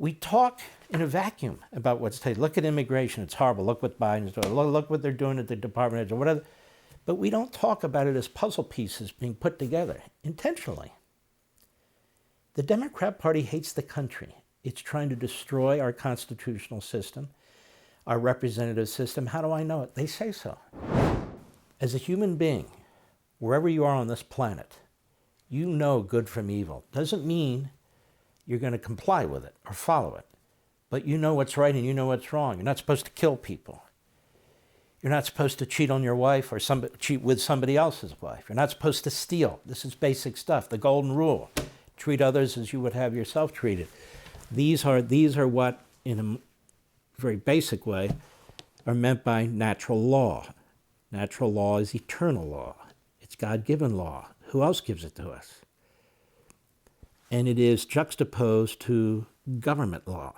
We talk in a vacuum about what's taken. Look at immigration, it's horrible. Look what Biden's doing. Look what they're doing at the Department of whatever. But we don't talk about it as puzzle pieces being put together intentionally. The Democrat Party hates the country. It's trying to destroy our constitutional system, our representative system. How do I know it? They say so. As a human being, wherever you are on this planet, you know good from evil. Doesn't mean you're going to comply with it or follow it. But you know what's right and you know what's wrong. You're not supposed to kill people. You're not supposed to cheat on your wife or cheat with somebody else's wife. You're not supposed to steal. This is basic stuff, the golden rule. Treat others as you would have yourself treated. These are what, in a very basic way, are meant by natural law. Natural law is eternal law. It's God-given law. Who else gives it to us? And it is juxtaposed to government law,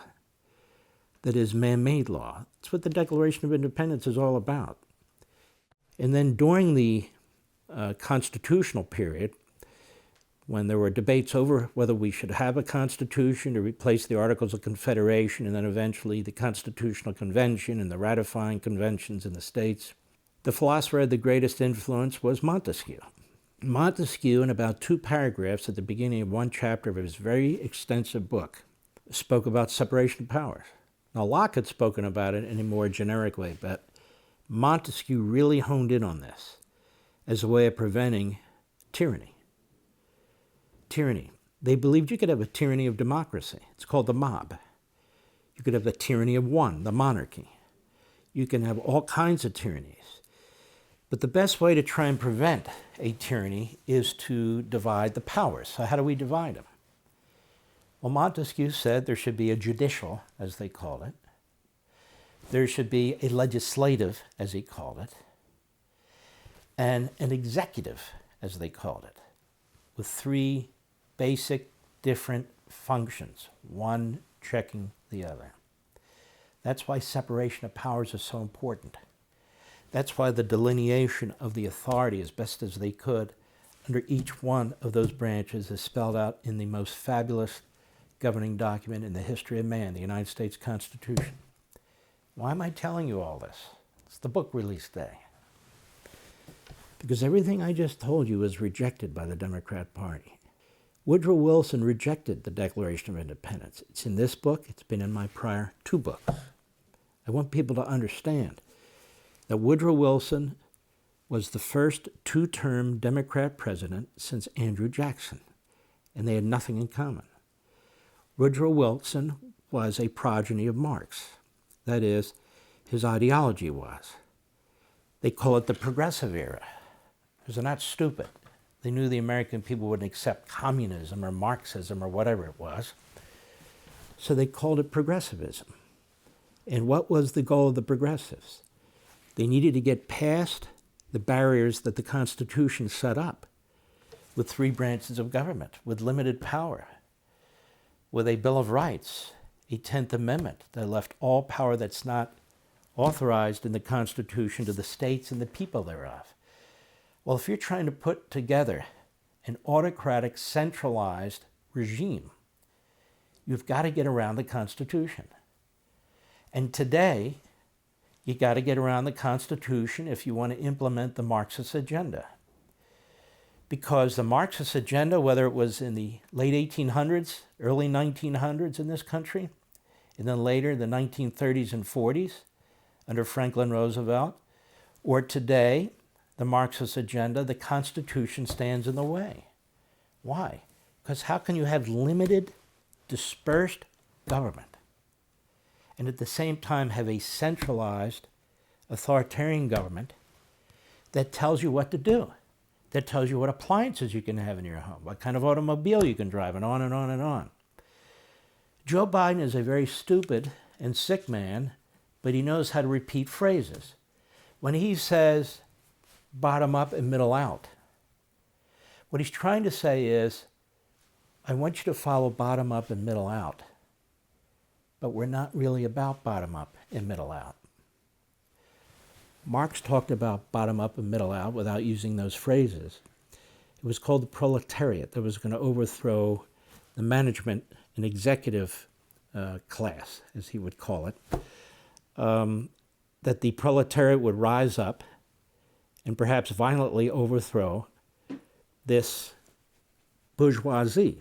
that is man-made law. That's what the Declaration of Independence is all about. And then during the constitutional period, when there were debates over whether we should have a constitution to replace the Articles of Confederation, and then eventually the Constitutional Convention and the ratifying conventions in the states, the philosopher had the greatest influence was Montesquieu. Montesquieu, in about 2 paragraphs at the beginning of 1 chapter of his very extensive book, spoke about separation of powers. Now, Locke had spoken about it in a more generic way, but Montesquieu really honed in on this as a way of preventing tyranny. Tyranny. They believed you could have a tyranny of democracy. It's called the mob. You could have the tyranny of one, the monarchy. You can have all kinds of tyrannies. But the best way to try and prevent a tyranny is to divide the powers. So how do we divide them? Well, Montesquieu said there should be a judicial, as they called it. There should be a legislative, as he called it, and an executive, as they called it, with 3 basic different functions, one checking the other. That's why separation of powers is so important. That's why the delineation of the authority as best as they could under each one of those branches is spelled out in the most fabulous governing document in the history of man, the United States Constitution. Why am I telling you all this? It's the book release day. Because everything I just told you was rejected by the Democrat Party. Woodrow Wilson rejected the Declaration of Independence. It's in this book. It's been in my prior 2 books. I want people to understand that Woodrow Wilson was the first 2-term Democrat president since Andrew Jackson, and they had nothing in common. Woodrow Wilson was a progeny of Marx. That is, his ideology was. They call it the progressive era, because they're not stupid. They knew the American people wouldn't accept communism or Marxism or whatever it was. So they called it progressivism. And what was the goal of the progressives? They needed to get past the barriers that the Constitution set up with 3 branches of government, with limited power, with a Bill of Rights, a 10th Amendment that left all power that's not authorized in the Constitution to the states and the people thereof. Well, if you're trying to put together an autocratic, centralized regime, you've got to get around the Constitution. And today, you got to get around the Constitution if you want to implement the Marxist agenda. Because the Marxist agenda, whether it was in the late 1800s, early 1900s in this country, and then later the 1930s and 40s under Franklin Roosevelt, or today, the Marxist agenda, the Constitution stands in the way. Why? Because how can you have limited, dispersed government and at the same time have a centralized, authoritarian government that tells you what to do, that tells you what appliances you can have in your home, what kind of automobile you can drive, and on and on and on. Joe Biden is a very stupid and sick man, but he knows how to repeat phrases. When he says bottom up and middle out, what he's trying to say is, I want you to follow bottom up and middle out, but we're not really about bottom up and middle out. Marx talked about bottom up and middle out without using those phrases. It was called the proletariat that was going to overthrow the management and executive class, as he would call it, that the proletariat would rise up and perhaps violently overthrow this bourgeoisie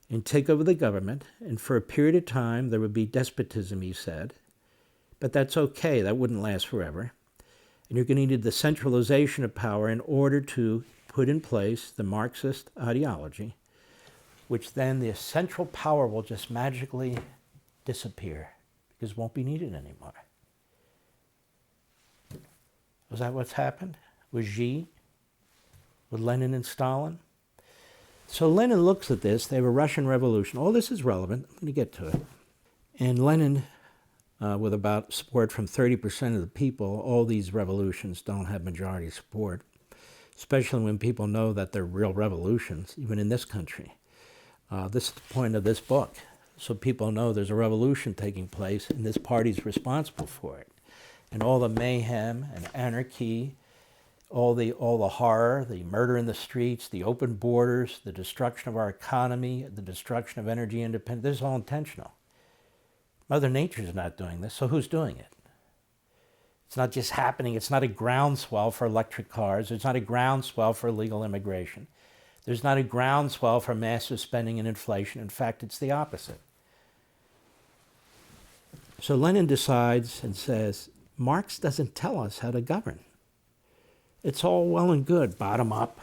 and take over the government, and for a period of time there would be despotism, he said, but that's okay, that wouldn't last forever. And you're going to need the centralization of power in order to put in place the Marxist ideology, which then the central power will just magically disappear because it won't be needed anymore. Was that what's happened with Xi, with Lenin and Stalin? So Lenin looks at this. They have a Russian Revolution. All this is relevant. I'm going to get to it. And Lenin, with about support from 30% of the people, all these revolutions don't have majority support, especially when people know that they're real revolutions, even in this country. This is the point of this book. So people know there's a revolution taking place and this party's responsible for it. And all the mayhem and anarchy, all the horror, the murder in the streets, the open borders, the destruction of our economy, the destruction of energy independence, this is all intentional. Mother Nature's not doing this, so who's doing it? It's not just happening. It's not a groundswell for electric cars. It's not a groundswell for illegal immigration. There's not a groundswell for massive spending and inflation. In fact, it's the opposite. So Lenin decides and says, Marx doesn't tell us how to govern. It's all well and good, bottom up.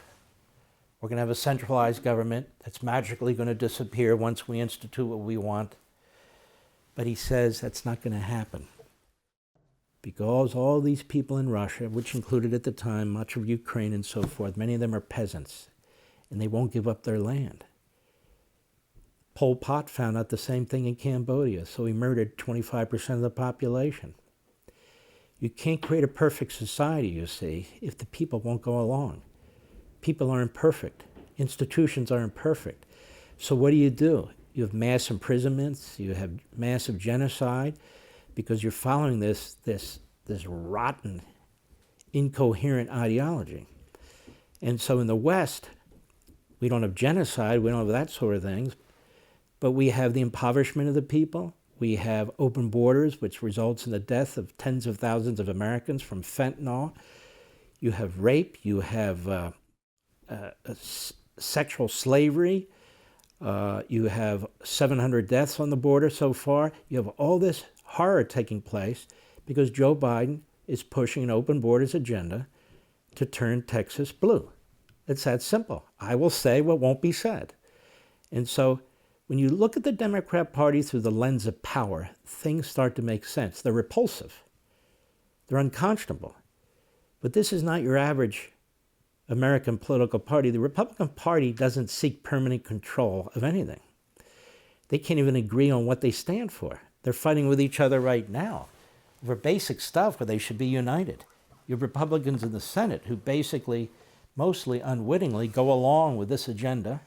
We're going to have a centralized government that's magically going to disappear once we institute what we want. But he says that's not going to happen. Because all these people in Russia, which included at the time much of Ukraine and so forth, many of them are peasants, and they won't give up their land. Pol Pot found out the same thing in Cambodia, so he murdered 25% of the population. You can't create a perfect society, you see, if the people won't go along. People are imperfect. Institutions are imperfect. So what do? You have mass imprisonments, you have massive genocide, because you're following this rotten, incoherent ideology. And so in the West, we don't have genocide, we don't have that sort of things, but we have the impoverishment of the people. We have open borders, which results in the death of tens of thousands of Americans from fentanyl. You have rape, you have sexual slavery, you have 700 deaths on the border so far. You have all this horror taking place because Joe Biden is pushing an open borders agenda to turn Texas blue. It's that simple. I will say what won't be said. And so when you look at the Democrat Party through the lens of power, things start to make sense. They're repulsive. They're unconscionable. But this is not your average American political party. The Republican Party doesn't seek permanent control of anything. They can't even agree on what they stand for. They're fighting with each other right now over basic stuff where they should be united. You have Republicans in the Senate who basically, mostly unwittingly, go along with this agenda,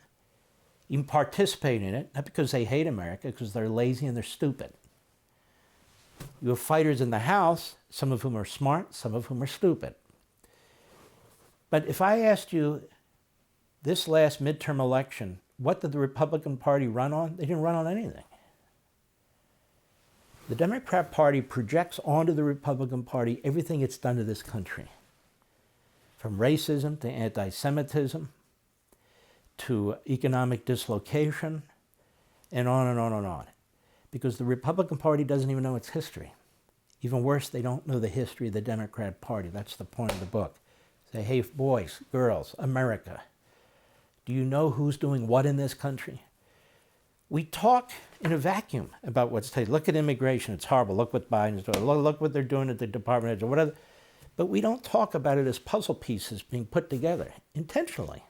even participate in it, not because they hate America, because they're lazy and they're stupid. You have fighters in the House, some of whom are smart, some of whom are stupid. But if I asked you this last midterm election, what did the Republican Party run on? They didn't run on anything. The Democrat Party projects onto the Republican Party everything it's done to this country, from racism to anti-Semitism to economic dislocation, and on and on and on. Because the Republican Party doesn't even know its history. Even worse, they don't know the history of the Democrat Party. That's the point of the book. Say, hey, boys, girls, America, do you know who's doing what in this country? We talk in a vacuum about what's taking. Look at immigration. It's horrible. Look what Biden's doing. Look what they're doing at the Department of or whatever. But we don't talk about it as puzzle pieces being put together intentionally.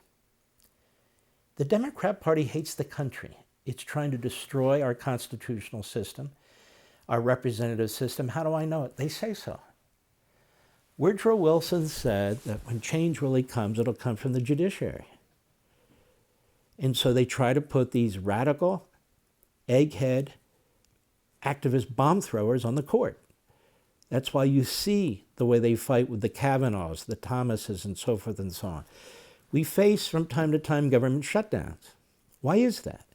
The Democrat Party hates the country. It's trying to destroy our constitutional system, our representative system. How do I know it? They say so. Woodrow Wilson said that when change really comes, it'll come from the judiciary. And so they try to put these radical, egghead, activist bomb throwers on the court. That's why you see the way they fight with the Kavanaughs, the Thomases, and so forth and so on. We face from time to time government shutdowns. Why is that?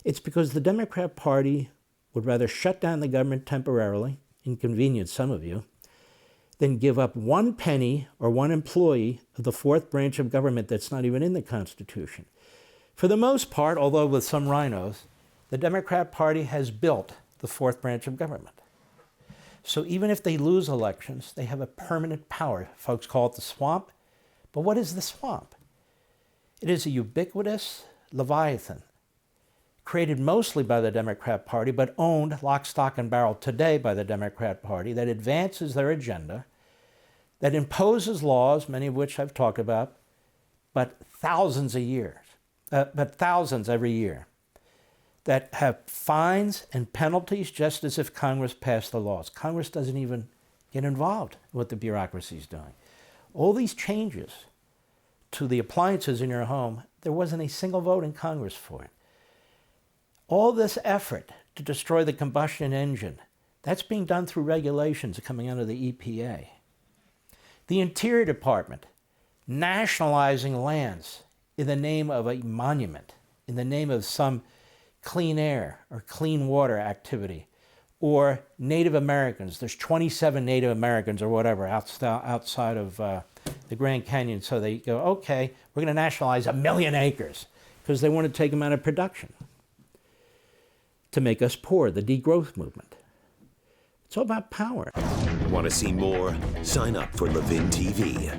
It's because the Democrat Party would rather shut down the government temporarily, inconvenience some of you, than give up 1 penny or 1 employee of the 4th branch of government that's not even in the Constitution. For the most part, although with some rhinos, the Democrat Party has built the 4th branch of government. So even if they lose elections, they have a permanent power. Folks call it the swamp. But what is the swamp? It is a ubiquitous leviathan, created mostly by the Democrat Party, but owned lock, stock, and barrel today by the Democrat Party, that advances their agenda, that imposes laws, many of which I've talked about, but thousands every year, that have fines and penalties just as if Congress passed the laws. Congress doesn't even get involved in what the bureaucracy is doing. All these changes to the appliances in your home, there wasn't a single vote in Congress for it. All this effort to destroy the combustion engine, that's being done through regulations coming out of the EPA. The Interior Department nationalizing lands in the name of a monument, in the name of some clean air or clean water activity, or Native Americans. There's 27 Native Americans or whatever outside of the Grand Canyon. So they go, okay, we're going to nationalize 1 million acres because they want to take them out of production to make us poor, the degrowth movement. It's all about power. Want to see more? Sign up for Levin TV.